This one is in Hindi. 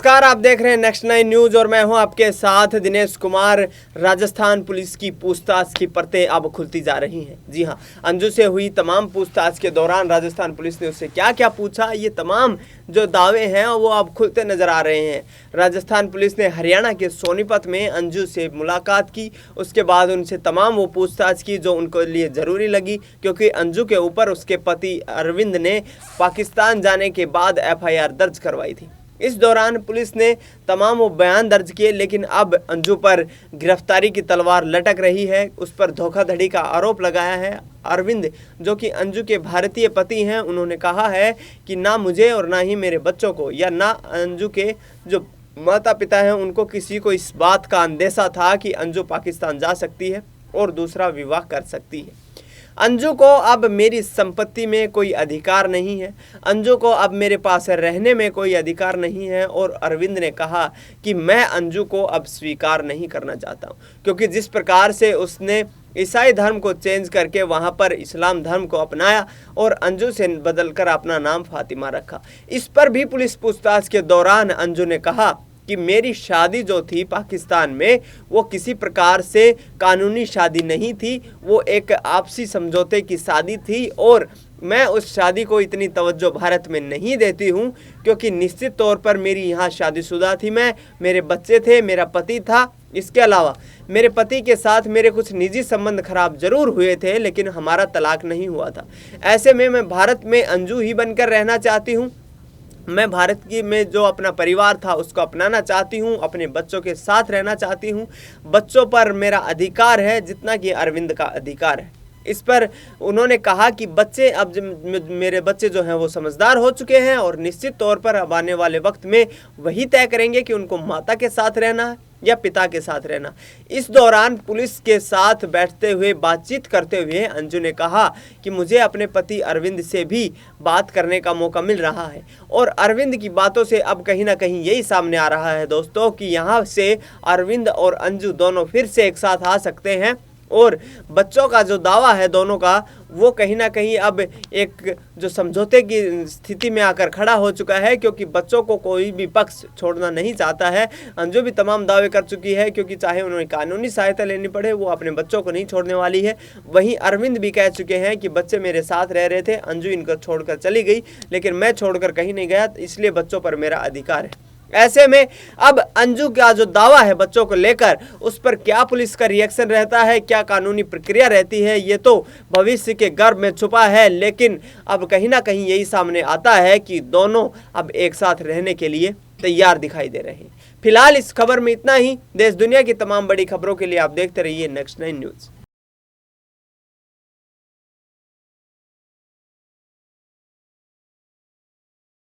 नमस्कार, आप देख रहे हैं नेक्स्ट 9 न्यूज और मैं हूं आपके साथ दिनेश कुमार। राजस्थान पुलिस की पूछताछ की परतें अब खुलती जा रही हैं। जी हां, अंजू से हुई तमाम पूछताछ के दौरान राजस्थान पुलिस ने उससे क्या क्या पूछा, ये तमाम जो दावे हैं वो अब खुलते नजर आ रहे हैं। राजस्थान पुलिस ने हरियाणा के सोनीपत में अंजू से मुलाकात की, उसके बाद उनसे तमाम वो पूछताछ की जो उनको लिए ज़रूरी लगी, क्योंकि अंजू के ऊपर उसके पति अरविंद ने पाकिस्तान जाने के बाद FIR दर्ज करवाई थी। इस दौरान पुलिस ने तमाम वो बयान दर्ज किए, लेकिन अब अंजू पर गिरफ्तारी की तलवार लटक रही है। उस पर धोखाधड़ी का आरोप लगाया है। अरविंद, जो कि अंजू के भारतीय पति हैं, उन्होंने कहा है कि ना मुझे और ना ही मेरे बच्चों को या ना अंजू के जो माता पिता हैं उनको किसी को इस बात का अंदेशा था कि अंजू पाकिस्तान जा सकती है और दूसरा विवाह कर सकती है। अंजू को अब मेरी संपत्ति में कोई अधिकार नहीं है, अंजू को अब मेरे पास रहने में कोई अधिकार नहीं है। और अरविंद ने कहा कि मैं अंजू को अब स्वीकार नहीं करना चाहता हूँ, क्योंकि जिस प्रकार से उसने ईसाई धर्म को चेंज करके वहाँ पर इस्लाम धर्म को अपनाया और अंजू से बदलकर अपना नाम फातिमा रखा। इस पर भी पुलिस पूछताछ के दौरान अंजू ने कहा कि मेरी शादी जो थी पाकिस्तान में वो किसी प्रकार से कानूनी शादी नहीं थी, वो एक आपसी समझौते की शादी थी और मैं उस शादी को इतनी तवज्जो भारत में नहीं देती हूँ, क्योंकि निश्चित तौर पर मेरी यहाँ शादीशुदा थी मैं, मेरे बच्चे थे, मेरा पति था। इसके अलावा मेरे पति के साथ मेरे कुछ निजी संबंध खराब जरूर हुए थे, लेकिन हमारा तलाक नहीं हुआ था। ऐसे में मैं भारत में अंजू ही बनकर रहना चाहती हूँ। मैं भारत की में जो अपना परिवार था उसको अपनाना चाहती हूँ, अपने बच्चों के साथ रहना चाहती हूँ। बच्चों पर मेरा अधिकार है जितना कि अरविंद का अधिकार है। इस पर उन्होंने कहा कि बच्चे अब मेरे बच्चे जो हैं वो समझदार हो चुके हैं और निश्चित तौर पर अब आने वाले वक्त में वही तय करेंगे कि उनको माता के साथ रहना है या पिता के साथ रहना। इस दौरान पुलिस के साथ बैठते हुए बातचीत करते हुए अंजू ने कहा कि मुझे अपने पति अरविंद से भी बात करने का मौका मिल रहा है और अरविंद की बातों से अब कहीं ना कहीं यही सामने आ रहा है दोस्तों कि यहाँ से अरविंद और अंजू दोनों फिर से एक साथ आ सकते हैं और बच्चों का जो दावा है दोनों का वो कहीं ना कहीं अब एक जो समझौते की स्थिति में आकर खड़ा हो चुका है, क्योंकि बच्चों को कोई भी पक्ष छोड़ना नहीं चाहता है। अंजू भी तमाम दावे कर चुकी है, क्योंकि चाहे उन्हें कानूनी सहायता लेनी पड़े वो अपने बच्चों को नहीं छोड़ने वाली है। वहीं अरविंद भी कह चुके हैं कि बच्चे मेरे साथ रह रहे थे, अंजू इनको छोड़कर चली गई, लेकिन मैं छोड़कर कहीं नहीं गया, इसलिए बच्चों पर मेरा अधिकार है। ऐसे में अब अंजू का जो दावा है बच्चों को लेकर, उस पर क्या पुलिस का रिएक्शन रहता है, क्या कानूनी प्रक्रिया रहती है, ये तो भविष्य के गर्भ में छुपा है। लेकिन अब कहीं ना कहीं यही सामने आता है कि दोनों अब एक साथ रहने के लिए तैयार दिखाई दे रहे हैं। फिलहाल इस खबर में इतना ही। देश दुनिया की तमाम बड़ी खबरों के लिए आप देखते रहिए नेक्स्ट 9 न्यूज़।